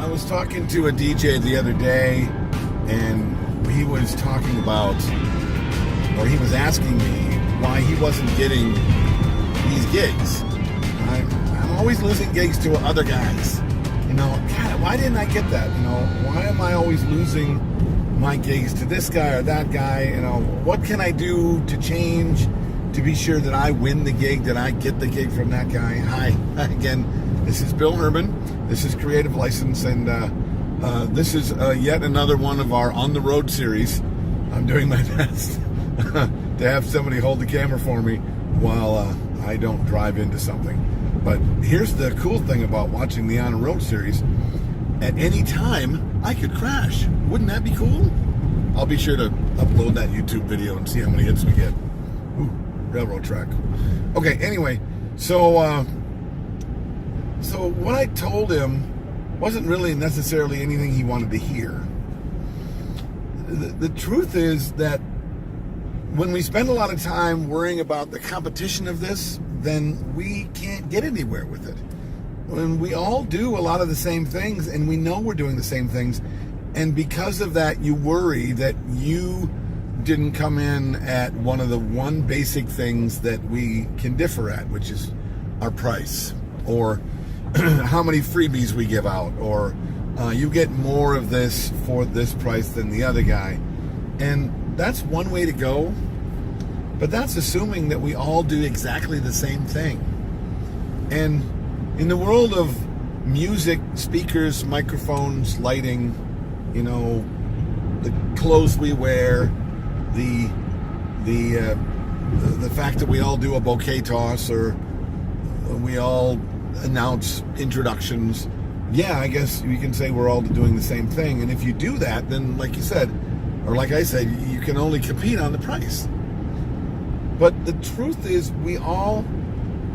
was talking to a DJ the other day, and he was talking about, or he was asking me why he wasn't getting these gigs. I'm always losing gigs to other guys. You know, God, why didn't I get that? You know, why am I always losing my gigs to this guy or that guy? You know, what can I do to change to be sure that I win the gig, that I get the gig from that guy? Hi, again, this is Bill Herman. This is Creative License, and this is yet another one of our On the Road series. I'm doing my best to have somebody hold the camera for me while I don't drive into something. But here's the cool thing about watching the On the Road series. At any time, I could crash. Wouldn't that be cool? I'll be sure to upload that YouTube video and see how many hits we get. Ooh, railroad track. Okay, anyway, so what I told him wasn't really necessarily anything he wanted to hear. The truth is that when we spend a lot of time worrying about the competition of this, then we can't get anywhere with it. When we all do a lot of the same things, and we know we're doing the same things, and because of that, you worry that you didn't come in at one of the one basic things that we can differ at, which is our price, or how many freebies we give out, or you get more of this for this price than the other guy. And that's one way to go, but that's assuming that we all do exactly the same thing. And in the world of music, speakers, microphones, lighting, you know, the clothes we wear, the fact that we all do a bouquet toss, or we all announce introductions, yeah, I guess you can say we're all doing the same thing. And if you do that, then like you said, or like I said, you can only compete on the price. But the truth is,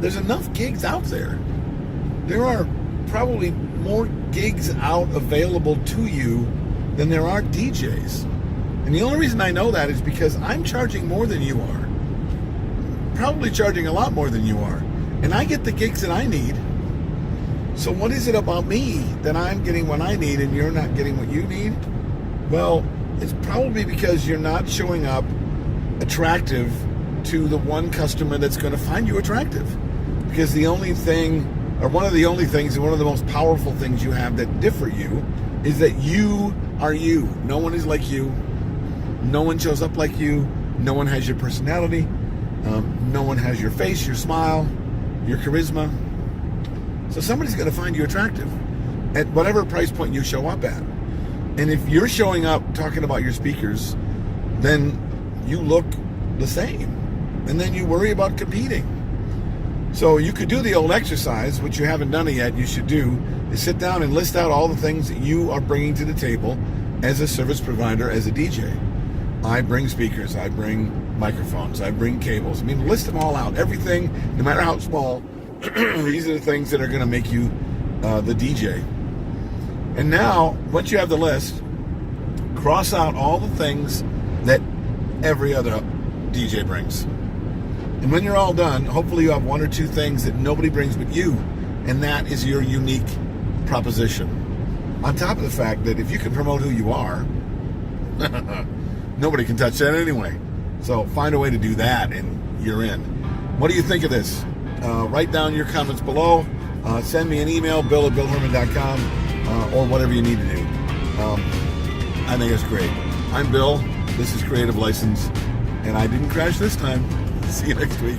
there's enough gigs out there. There are probably more gigs out available to you than there are DJs. And the only reason I know that is because I'm charging more than you are. Probably charging a lot more than you are. And I get the gigs that I need. So what is it about me that I'm getting what I need and you're not getting what you need? Well, it's probably because you're not showing up attractive to the one customer that's going to find you attractive. Because the only thing, or one of the only things, and one of the most powerful things you have that differ you, is that you are you. No one is like you. No one shows up like you. No one has your personality. No one has your face, your smile, your charisma. So somebody's going to find you attractive at whatever price point you show up at. And if you're showing up talking about your speakers, then you look the same. And then you worry about competing. So you could do the old exercise, which you haven't done it yet, you should do, is sit down and list out all the things that you are bringing to the table as a service provider, as a DJ. I bring speakers, I bring microphones, I bring cables. I mean, list them all out. Everything, no matter how small, these are the things that are going to make you the DJ. And now, once you have the list, cross out all the things that every other DJ brings. And when you're all done, hopefully you have one or two things that nobody brings but you, and that is your unique proposition. On top of the fact that if you can promote who you are, nobody can touch that anyway. So find a way to do that, and you're in. What do you think of this? Write down your comments below. Send me an email, bill@billherman.com, or whatever you need to do. I think it's great. I'm Bill. This is Creative License, and I didn't crash this time. See you next week.